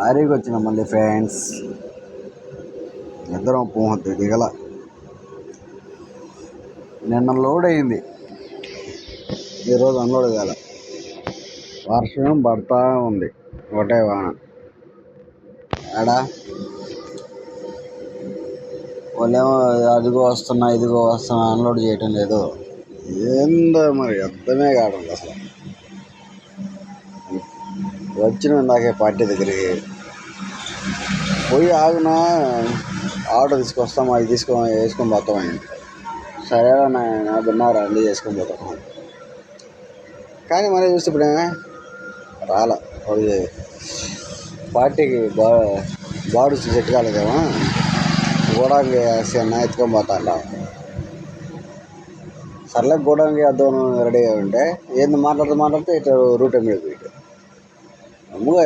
ఆరికి వచ్చిన మళ్ళీ ఫ్రెండ్స్ ఇద్దరం పోహద్దు దిగల. నిన్న లోడ్ అయింది, ఈరోజు అన్లోడ్ కాల. వర్షం పడతా ఉంది, ఒకటే వాన. ఆడా వాళ్ళేమో అదిగో వస్తున్నా ఇదిగో వస్తున్నా అన్లోడ్ చేయటం లేదు. ఏందో మరి అర్థమే కావడం అసలు. వచ్చిన నాకే పార్టీ దగ్గరికి పోయి ఆగునా, ఆటో తీసుకొస్తాం, అవి వేసుకొని పోతామని. సరేనా నా బిన్నారా అండి చేసుకొని పోతాం. కానీ మళ్ళీ చూస్తే ఇప్పుడే రాలా. పార్టీకి బాడు సెట్ కాలేదేమో, గోడానికి వేసి అన్న ఎత్తుకొని పోతాండా. సర్లే గోడానికి అద్దం రెడీగా ఉంటే ఏంది మాట్లాడితే ఇట్లా రూట్ మీద పోయి అమ్ముగా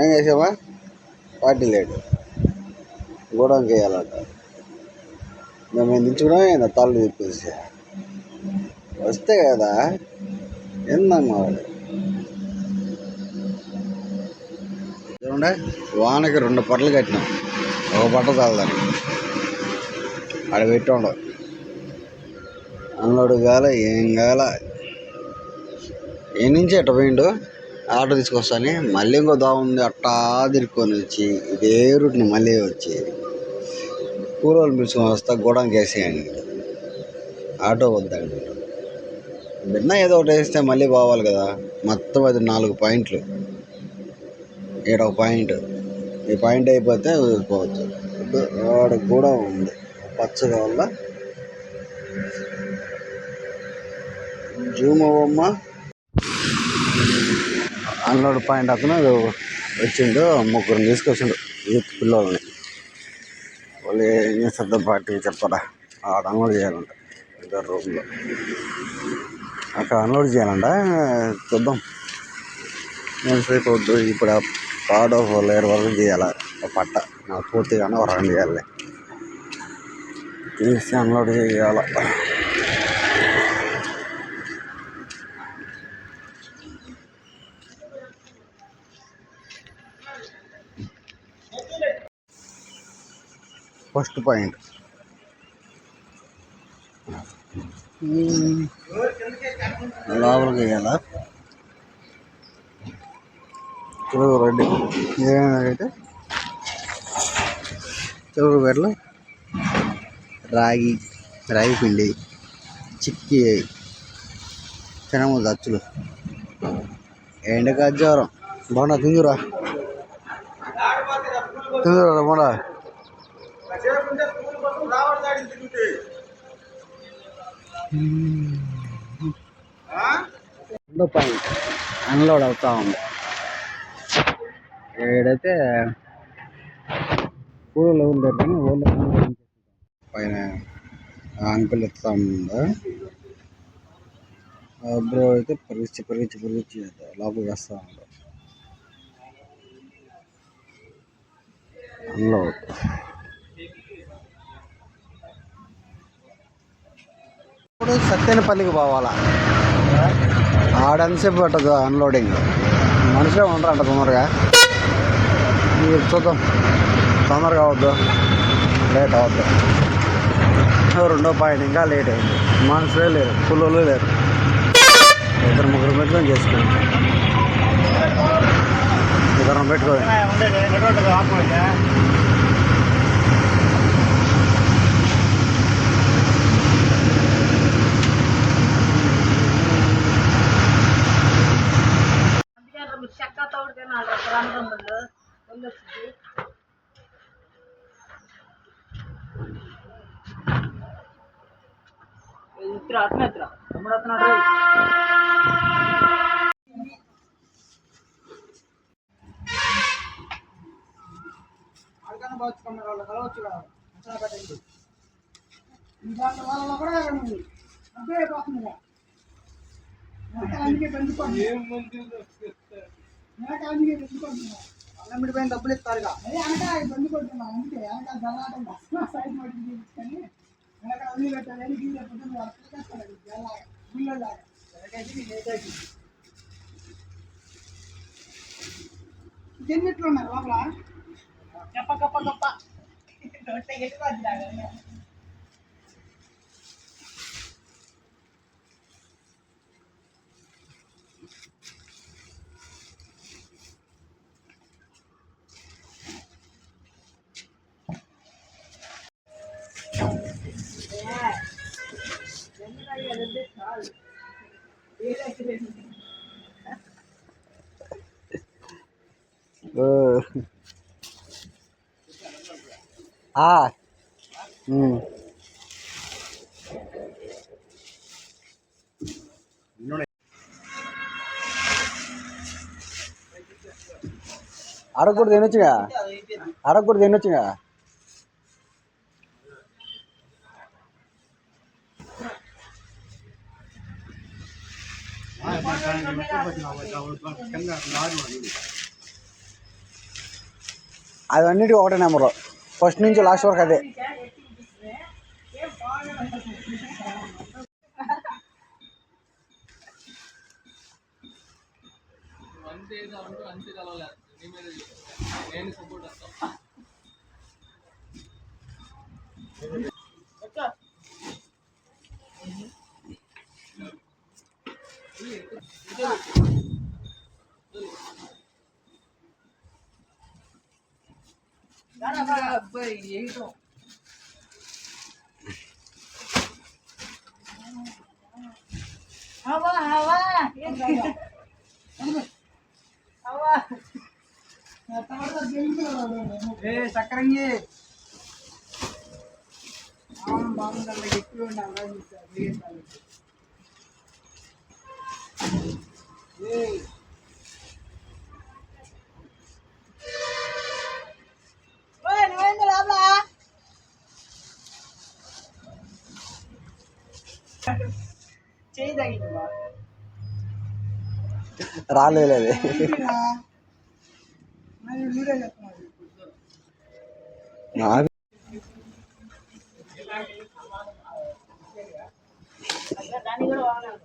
ఏం చేసావా, పార్టీ లేడు, గోడానికి వేయాలంట. మేము దించుకున్నాం ఏందా తాళ్ళు చెప్పేసి వస్తే కదా ఏందమ్మా వాడు. చూడండి, వానకి 2 పట్టలు కట్టినాం, ఒక పట్ట చాలదాన్ని. ఆడ పెట్టాడు అన్లోడ్ కాల, ఏం కాల. ఏ నుంచి ఎట్ట పోయిండు ఆటో తీసుకొస్తాని, మళ్ళీ ఇంకో దా ఉంది అట్టా తిరుక్కొని వచ్చి ఇదే రూట్ని మళ్ళీ వచ్చి కూలోళ్ళు పిలుచుకొని వస్తా గోడానికి వేసేయండి. ఆటో వద్దండి, బిన్న ఏదో ఒకటి వేస్తే మళ్ళీ పోవాలి కదా. మొత్తం అది 4 పాయింట్లు, ఈడ 1 పాయింట్, ఈ పాయింట్ అయిపోతే వదిలిపోవచ్చు. ఆడ కూడా ఉంది పచ్చగా వల్ల. జూమ్ అవ్వమ్మా. అన్లోడ్ పాయింట్ అతను వచ్చిండు, 3 తీసుకొచ్చిండు యూత్ పిల్లల్ని. వాళ్ళు ఏం చేస్తారు పార్టీ చెప్పరా, ఆడ అన్లోడ్ చేయాలంట ఇద్దరు రూమ్లో. అక్కడ అన్లోడ్ చేయాలంట, చూద్దాం ఎంతసేపు వద్దు. ఇప్పుడు పార్ట్ ఆఫ్ లేయర్ వరకు చేయాలి పట్ట, నాకు పూర్తిగానే ఒక 2 చేయాలి, తీసి అన్లోడ్ చేయాలి. ఫస్ట్ పాయింట్ లోపలికి వేయాలా. చెరువు రెడ్డి ఏమైతే చెరువు గట్ల రాగి పిండి, చిక్కి, శనగలు అచ్చులు, ఎండక జ్వరం. బాగున్నా తిందురా బాగున్నా. రెండో పాయింట్ అన్లోడ్ అవుతా ఉంది. ఏడైతే కూరలు ఉంటారు కానీ వాళ్ళు పైన అంకుల్ ఎత్తుతా ఉందా. బ్రో అయితే పరిగెచ్చి లోపలికి వేస్తూ ఉంటారు. అన్లోడ్ ఇప్పుడు సత్తెనపల్లికి పోవాలా, ఆడెంతసేపు పట్టదు అన్లోడింగ్. మనుషులే ఉండరంట తొందరగా. చూద్దాం, తొందరగా అవద్దు, లేట్ అవద్దు. రెండో పాయింట్ ఇంకా లేట్ అయింది, మనుషులే లేరు, కూలోళ్ళు లేరు. 2-3 పెట్టుకొని చేసుకోండి, 2 పెట్టుకోండి. చెక్క తోడితే 4 రంగులు అన్నం డబ్బులు ఇస్తారుగా బండి కొట్టున్నాం, అందుకే వెనకాల దళాటం సైడ్ మట్టి తీసుకొని వెనకాల అన్ని పెట్టాలని ఎన్నిట్లు ఉన్నారు లోపల కప్ప కప్ప కప్ప రొట్టె ఎట్టుకోవద్దు. అడగకూడదు తినొచ్చుగా, అడగకూడదు తినొచ్చుగా. అది అన్నిటికీ ఒకటే నెంబరు, ఫస్ట్ నుంచి లాస్ట్ వరకు అదే. హవా హవా హవా చక్రంగి బాగుందండి, ఎక్కువ ఉండాలి. నువ్వేంది లోపల చేయి తగ్గింది రాలేదు అది. మీరే చెప్తున్నారు. నాకు దాన్ని కూడా వాడాలి.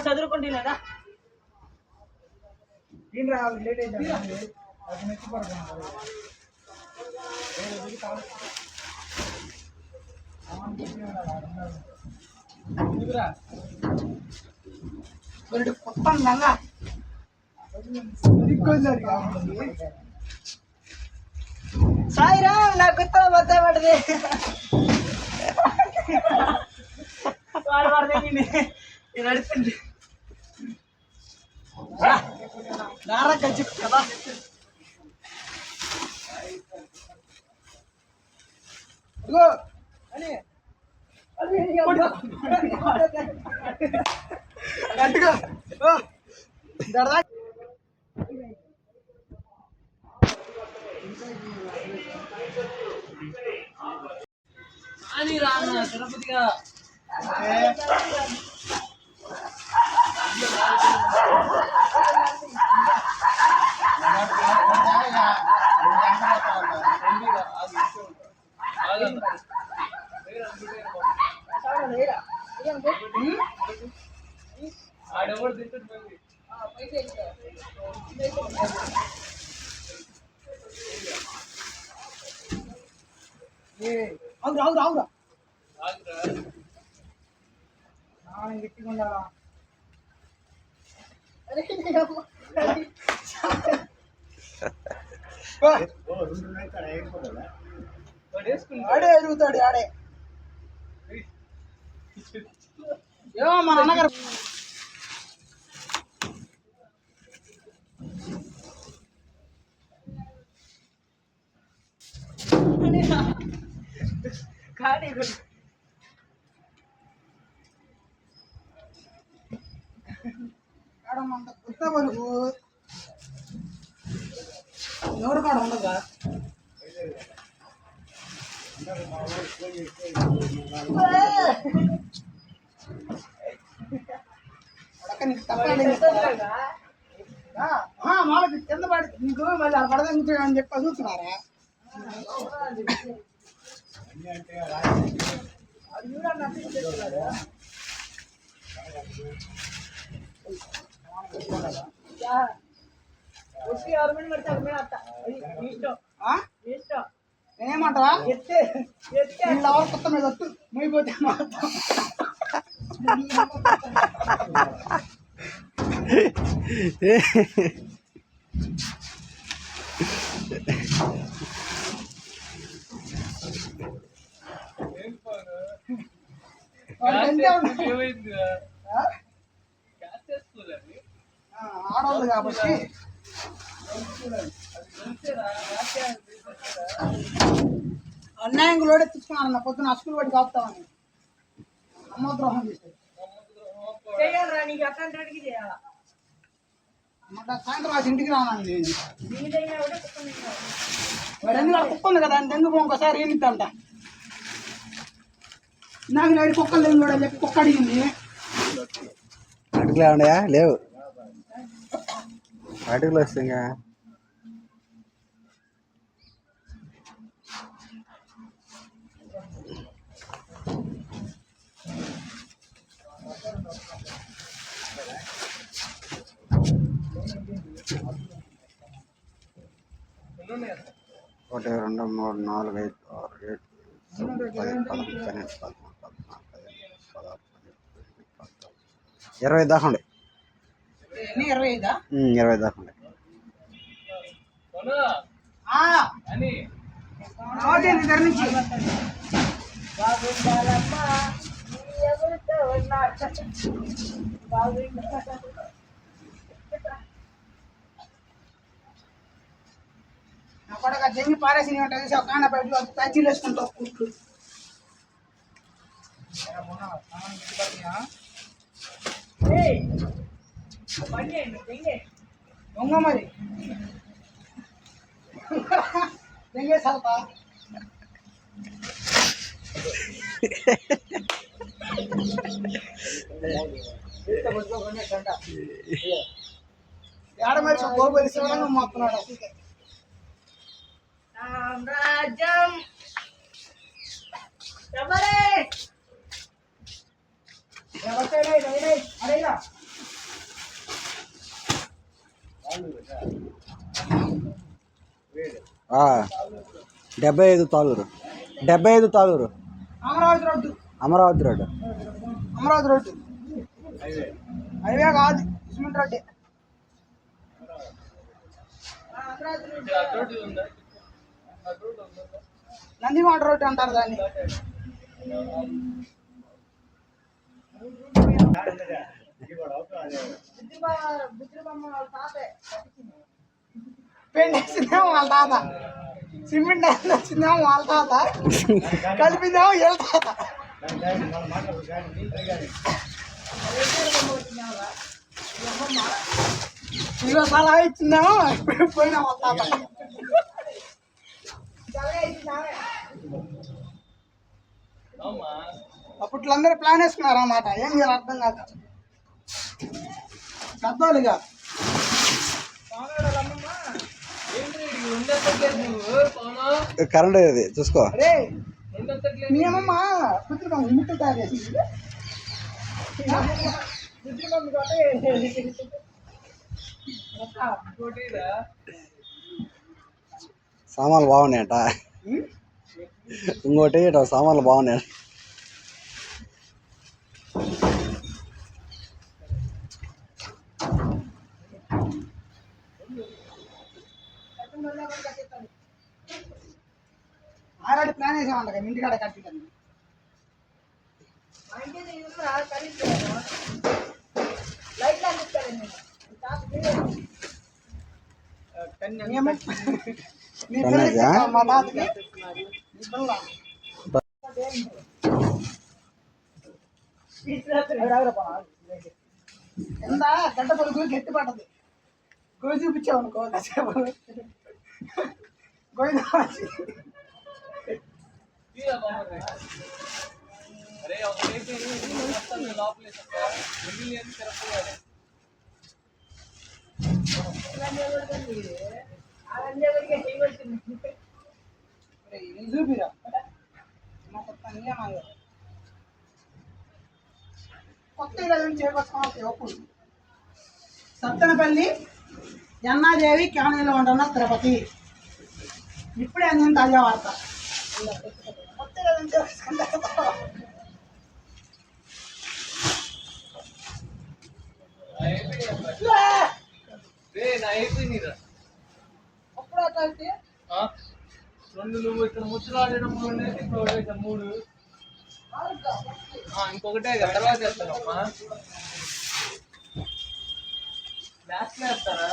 చదువుకుంటే లేదా దీని రావాలి, లేట్ అయితే అది మెచ్చిపడుతున్నారు. కొత్తంగా సాయిరా నాకు గుర్తు మొత్తం పడుతుంది. వాడు పడుతుంది నడుస్తుంది నారా ఖర్చు కదా. గట్టిగా అని రాన్న తిరుపతిగా ఆడెవరు తింటుంది. అవును అవును అవును గట్టిగా ఉండాలా. ఆడే ఎదుగుతాడు ఆడే. ఏమో మా నాన్నగారు ఖాళీ కాడమంత కొత్త వరకు ఎవరు కాడ ఉండదా. వాళ్ళకి కింద పడి నీకు మళ్ళీ అలా పడదని అని చెప్పి చూస్తున్నారా. అది చూడండి. उसकी गवर्नमेंट करता है मेरा आता इष्टो इष्टो నేనేమంటావా ఎత్తే ఎత్తే వీళ్ళు ఎవరు కొత్త మీద వద్దు మొయ్యిపోతే మాత్రం ఆడవాళ్ళు కాబట్టి అన్యాయం లోడే తెచ్చుకున్నాను నా పొద్దున స్కూల్ పడి కాపుతామని నమ్మద్రోహం చేశారు చేయాలరా నీకు అట్లాంటి వాడికి చేయాలా అన్నమాట సాయంత్రం రాసి ఇంటికి రానండి నీదైనా కూడా కుక్కని వాడు ఎందుకు కుక్క ఉంది కదా అని ఎందుకు ఇంకోసారి ఏమిద్దంట నాకు నేడు కుక్కలు లేదు కూడా చెప్పి కుక్క అడిగింది అటుకులు ఏమన్నాయా లేవు అటుకులు వస్తాయి ఇంకా ఒకటి రెండు మూడు నాలుగు ఐదు ఆరు ఏడు 10 11 12 13 14 15 16 17 18 19 20 దాకా ఉండే 20 దాకా ఉండే దగ్గర నుంచి బాగుండాలమ్మా ఎవరితో ఉన్నా బాగుండా నా కొడక జంగి పారేసి ఉంటుంది ఒక కాన బయట ప్యాచీలు వేసుకుంటావు కుట్లు దొంగ మరి దెంగే సల్పా ఏడ మరి గోబరి శివంగా మొత్తున్నాడు సామ్రాజ్యం శబరే అరేగా 75 Taluru 75 Taluru Amaravati road Amaravati road Amaravati road highway కాదు సిమెంట్ రోడ్డే నందిమాట రోడ్డు అంటారు దాన్ని పెయింట్ వేసిందేమో వాళ్ళ తాత సిమెంట్ వచ్చిందేమో వాళ్ళ తాత కలిపిందేమో వీళ్ళ తాత ఇగో సలహా ఇచ్చిందేమో పోయినా వాళ్ళ తాత అప్పట్లో అందరూ ప్లాన్ వేసుకున్నారు అన్నమాట ఏం చేయాలి అర్థం కాక పెద్దోళ్ళుగా కరెంట్ అది చూసుకో అరే మీ అమ్మమ్మ పుత్రికమ్మ ముట్టు తాగేసి సామాన్లు బాగున్నాయట ఇంకోటి సామాన్లు బాగున్నాయి ఆల్రెడీ ప్లాన్ వేసామంట ఇంటికాడ కట్టిందని మా తాతకి ఎంత గంట పలుకు గట్టి పడ్డది గోయి చూపించావు అనుకో కాసేపు గోయి చూపిరా కొత్త చేకొచ్చుకోవాలి ఒప్పుడు సత్తెనపల్లి యన్నాదేవి క్యానీలో ఉంటున్న తిరుపతి. ఇప్పుడే నేను తాజా వార్త. అప్పుడు అట్లా అయితే 2 నువ్వు ఇక్కడ ముచ్చలు ఆడేటప్పుడు 3 ఇంకొకటే తర్వాత చేస్తారమ్మా. లాస్ట్ వేస్తారా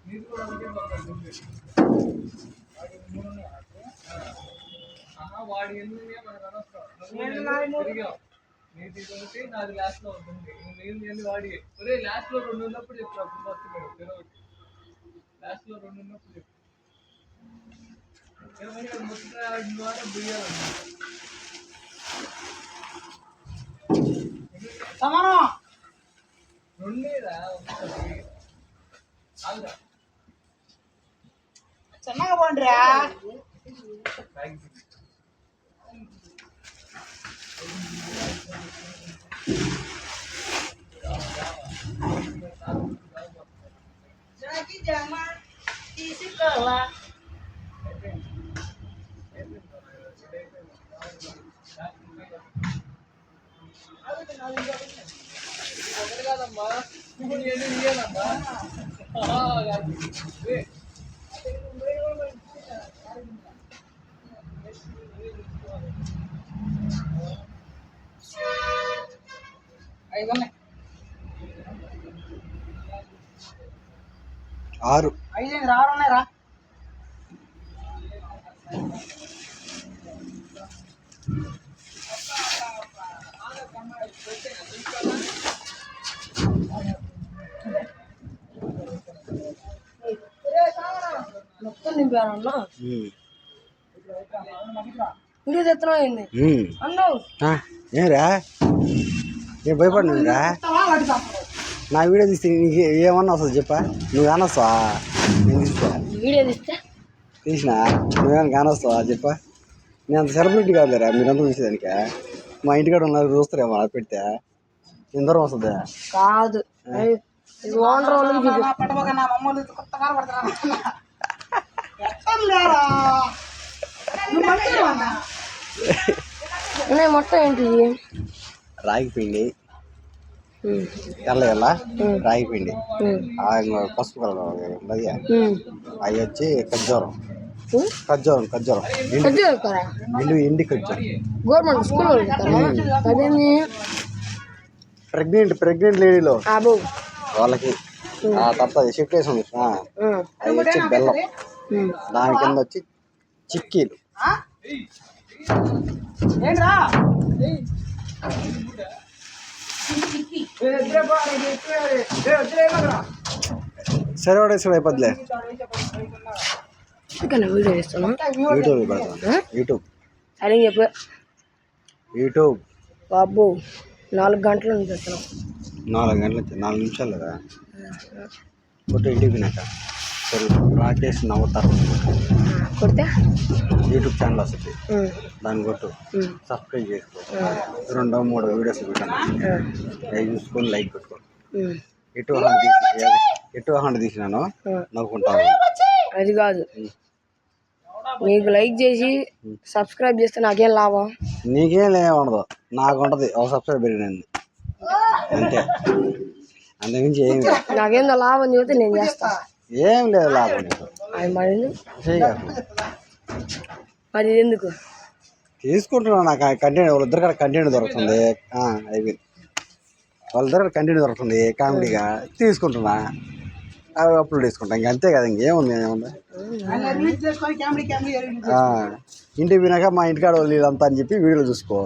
మీరు కూడా వాడి ఎందుకు మనకు అనవసరం. తిరిగావు నీది ఒకటి నాది లాస్ట్ లో ఉంటుంది. నేను వాడి ఒరే లాస్ట్ లో 2 ఉన్నప్పుడు చెప్పు. అప్పుడు మర్చిపోయాడు లాస్ట్ లో 2 ఉన్నప్పుడు చెప్పు. సమానం చిన్నగా పోండిరా. జమా తీసుకోవా కాదమ్మా. ఇయ్యాలమ్మా. ఐదు ఉన్నాయి. 6 5 6 ఉన్నాయిరా. మొత్తం నింపారన్నా. వీడియో తెస్తున్నావు ఏంది అన్నావు? ఏరా నేను భయపడినరా? నా వీడియో తీస్తే నీకు ఏమన్నా వస్తుంది చెప్పా? నువ్వు కానొస్తావా? నేను తీస్తా. వీడియో తీసినా నువ్వేమైనా కానొస్తావా చెప్పా? నేను అంత సెలబ్రిటీ కాదులేరా మీరంతా చూసేదానికి. మా ఇంటికాడ ఉన్నారు చూస్తారేమో అలా పెడితే ఎందరం వస్తుంది కాదు. మొత్తం ఏంటి? రాగి పిండి, తెల్ల రాగి పిండి, పసుపు కలర్ ఉన్నది. అవి వచ్చి ఖర్జూరం ఎండి ఖర్జూరం. గవర్నమెంట్ స్కూల్ ప్రెగ్నెంట్ లేడీలో వాళ్ళకి తర్వాత షిఫ్ట్ వేసి ఉంది. అవి వచ్చి బెల్లం, దాని కింద వచ్చి చిక్కీలు. సరే వాడేసాడు అయిపోద్దిలే. వీడియో చేస్తాను. యూట్యూబ్ పెడతాను. యూట్యూబ్ బాబు 4 గంటల నుంచి చేస్తున్నాం. 4 గంటల 4 నిమిషాలు కదా కొట్టు. ఇంటికి వినాక సరే రాకేష్ నవ్వుతారు కొడితే యూట్యూబ్ ఛానల్ వస్తుంది. దాన్ని కొట్టు, సబ్స్క్రైబ్ చేసుకో. 2-3 వీడియోస్ పెట్టాను. అవి చూసుకొని లైక్ కొట్టుకో. ఎటు హండ్ తీసినాను నవ్వుకుంటాను. అది కాదు, నీకు లైక్ చేసి సబ్స్క్రైబ్ చేస్తే నాకేం లాభం? నీకేం ఉండదు, నాకు ఉంటుంది. ఒక సబ్స్క్రైబ్ పెరిగినది అంతే, అంతకుమించి ఏం లేదు. నాకేందో లాభం చెబితే నేను చేస్తా. ఏం లేదు లాభం నీకు. మరి ఎందుకు తీసుకుంటున్నా? నాకు కంటెంట్ వాళ్ళిద్దరి కాడ కంటెంట్ దొరుకుతుంది. అయిపోయింది, వాళ్ళిద్దరి కాడ కంటెంట్ దొరుకుతుంది కామెడీగా తీసుకుంటున్నా, అవి అప్లోడ్ చేసుకుంటా. ఇంకంతే కదా, ఇంకేముంది? ఏముంది? ఇంటికి వినాక మా ఇంటికాడ వాళ్ళు వీళ్ళంతా అని చెప్పి వీడియోలు చూసుకో.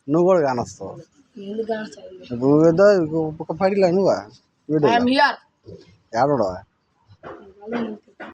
నువ్వు కూడా కానొస్తావు. నువ్వు ఒక పడిలా నువ్వా వీడియో ఏడవా?